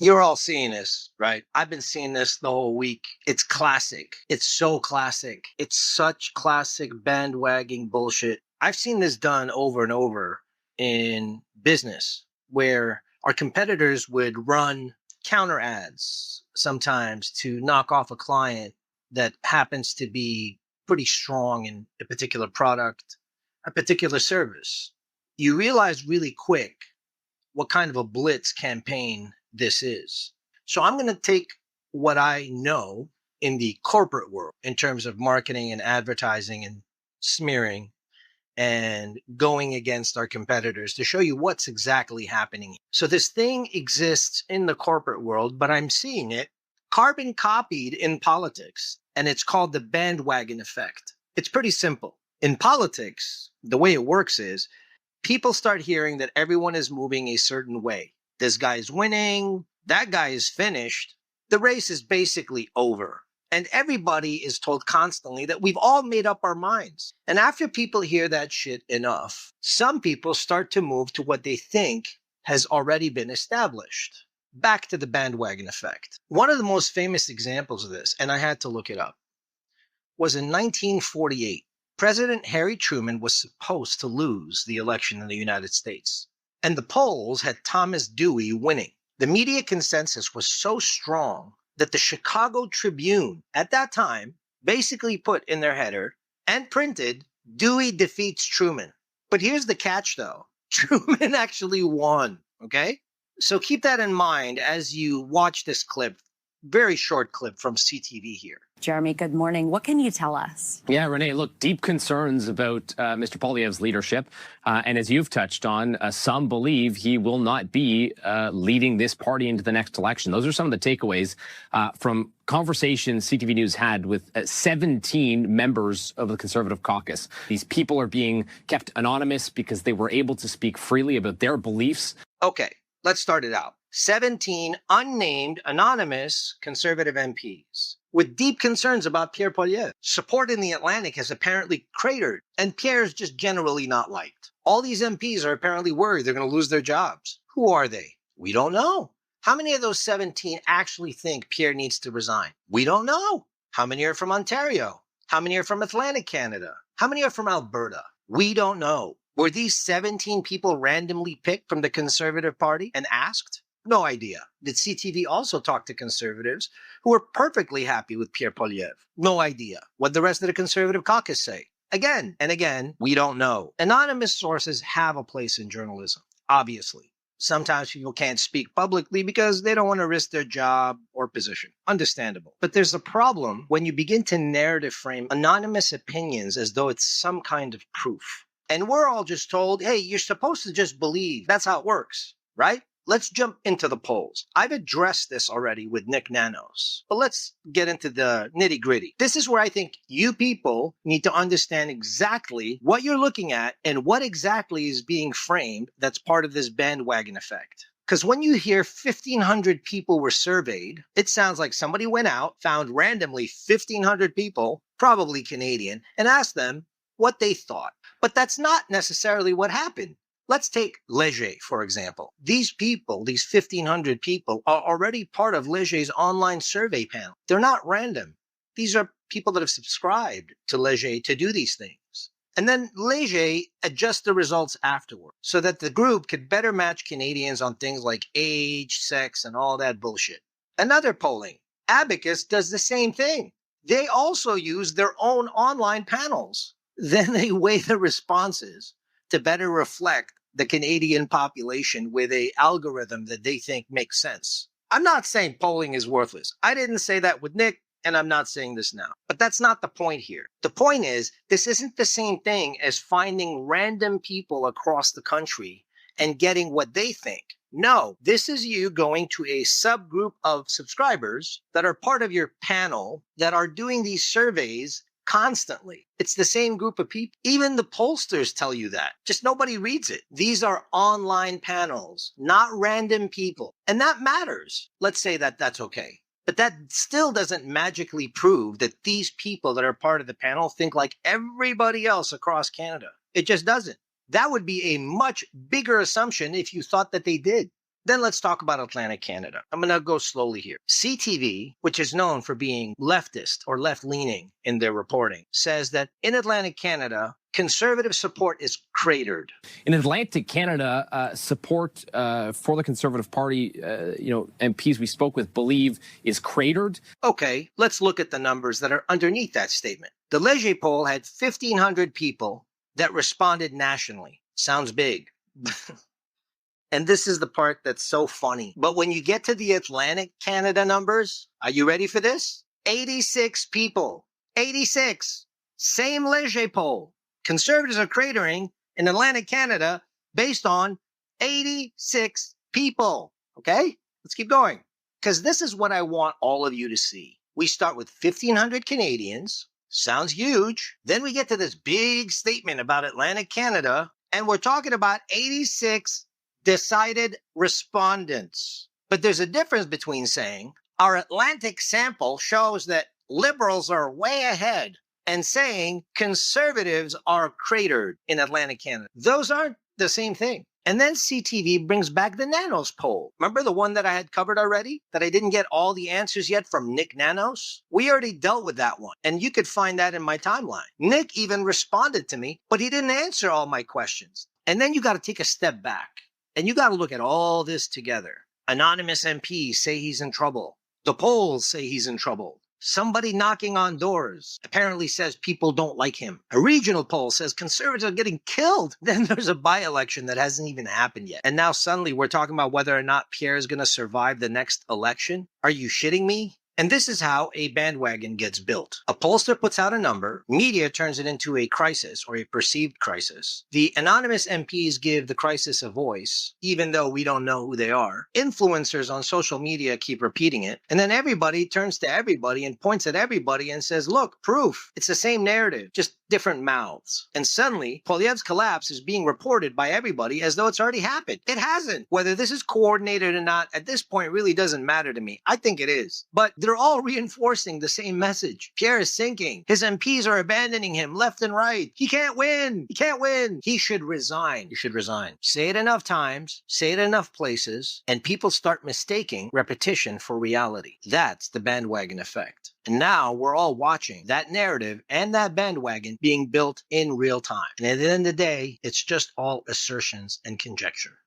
You're all seeing this, right? I've been seeing this the whole week. It's classic. It's so classic. It's such classic bandwagon bullshit. I've seen this done over and over in business where our competitors would run counter ads sometimes to knock off a client that happens to be pretty strong in a particular product, a particular service. You realize really quick what kind of a blitz campaign this is. So I'm going to take what I know in the corporate world in terms of marketing and advertising and smearing and going against our competitors to show you what's exactly happening. So this thing exists in the corporate world, but I'm seeing it carbon copied in politics, and it's called the bandwagon effect. It's pretty simple. In politics, the way it works is people start hearing that everyone is moving a certain way. This guy's winning, that guy is finished. The race is basically over. And everybody is told constantly that we've all made up our minds. And after people hear that shit enough, some people start to move to what they think has already been established. Back to the bandwagon effect. One of the most famous examples of this, and I had to look it up, was in 1948. President Harry Truman was supposed to lose the election in the United States. And the polls had Thomas Dewey winning. The media consensus was so strong that the Chicago Tribune at that time basically put in their header and printed, Dewey defeats Truman. But here's the catch though. Truman actually won, okay? So keep that in mind as you watch this clip, very short clip from CTV here. Jeremy, good morning. What can you tell us? Yeah, Renee, look, deep concerns about Mr. Poilievre's leadership. And as you've touched on, some believe he will not be leading this party into the next election. Those are some of the takeaways from conversations CTV News had with 17 members of the Conservative caucus. These people are being kept anonymous because they were able to speak freely about their beliefs. Okay, let's start it out. 17 unnamed, anonymous Conservative MPs with deep concerns about Pierre Poilievre. Support in the Atlantic has apparently cratered, and Pierre's just generally not liked. All these MPs are apparently worried they're going to lose their jobs. Who are they? We don't know. How many of those 17 actually think Pierre needs to resign? We don't know. How many are from Ontario? How many are from Atlantic Canada? How many are from Alberta? We don't know. Were these 17 people randomly picked from the Conservative Party and asked? No idea. Did CTV also talk to conservatives who were perfectly happy with Pierre Poilievre? No idea. What the rest of the Conservative caucus say? Again and again, we don't know. Anonymous sources have a place in journalism, obviously. Sometimes people can't speak publicly because they don't want to risk their job or position. Understandable. But there's a problem when you begin to narrative frame anonymous opinions as though it's some kind of proof. And we're all just told, hey, you're supposed to just believe. That's how it works, right? Let's jump into the polls. I've addressed this already with Nick Nanos, but let's get into the nitty gritty. This is where I think you people need to understand exactly what you're looking at and what exactly is being framed that's part of this bandwagon effect. Because when you hear 1,500 people were surveyed, it sounds like somebody went out, found randomly 1,500 people, probably Canadian, and asked them what they thought. But that's not necessarily what happened. Let's take Leger, for example. These people, these 1,500 people, are already part of Leger's online survey panel. They're not random. These are people that have subscribed to Leger to do these things. And then Leger adjusts the results afterward so that the group could better match Canadians on things like age, sex, and all that bullshit. Another polling, Abacus does the same thing. They also use their own online panels. Then they weigh the responses to better reflect the Canadian population with an algorithm that they think makes sense. I'm not saying polling is worthless. I didn't say that with Nick, and I'm not saying this now. But that's not the point here. The point is, this isn't the same thing as finding random people across the country and getting what they think. No, this is you going to a subgroup of subscribers that are part of your panel that are doing these surveys constantly. It's the same group of people. Even the pollsters tell you that. Just nobody reads it. These are online panels, not random people. And that matters. Let's say that that's okay. But that still doesn't magically prove that these people that are part of the panel think like everybody else across Canada. It just doesn't. That would be a much bigger assumption if you thought that they did. Then let's talk about Atlantic Canada. I'm going to go slowly here. CTV, which is known for being leftist or left-leaning in their reporting, says that in Atlantic Canada, conservative support is cratered. In Atlantic Canada, support for the Conservative Party, MPs we spoke with believe is cratered. Okay, let's look at the numbers that are underneath that statement. The Leger poll had 1,500 people that responded nationally. Sounds big. And this is the part that's so funny. But when you get to the Atlantic Canada numbers, are you ready for this? 86 people. 86. Same Leger poll. Conservatives are cratering in Atlantic Canada based on 86 people. Okay? Let's keep going. Because this is what I want all of you to see. We start with 1,500 Canadians. Sounds huge. Then we get to this big statement about Atlantic Canada, and we're talking about 86 decided respondents. But there's a difference between saying our Atlantic sample shows that liberals are way ahead and saying conservatives are cratered in Atlantic Canada. Those aren't the same thing. And then CTV brings back the Nanos poll. Remember the one that I had covered already? That I didn't get all the answers yet from Nick Nanos? We already dealt with that one. And you could find that in my timeline. Nick even responded to me, but he didn't answer all my questions. And then you got to take a step back. And you got to look at all this together. Anonymous MPs say he's in trouble. The polls say he's in trouble. Somebody knocking on doors apparently says people don't like him. A regional poll says conservatives are getting killed. Then there's a by-election that hasn't even happened yet. And now suddenly we're talking about whether or not Pierre is going to survive the next election. Are you shitting me? And this is how a bandwagon gets built. A pollster puts out a number, media turns it into a crisis or a perceived crisis. The anonymous MPs give the crisis a voice, even though we don't know who they are. Influencers on social media keep repeating it. And then everybody turns to everybody and points at everybody and says, look, proof. It's the same narrative, just different mouths. And suddenly, Poilievre's collapse is being reported by everybody as though it's already happened. It hasn't. Whether this is coordinated or not, at this point really doesn't matter to me. I think it is. But they're all reinforcing the same message. Pierre is sinking. His MPs are abandoning him left and right. He can't win. He can't win. He should resign. He should resign. Say it enough times, say it enough places, and people start mistaking repetition for reality. That's the bandwagon effect. And now we're all watching that narrative and that bandwagon being built in real time. And at the end of the day, it's just all assertions and conjecture.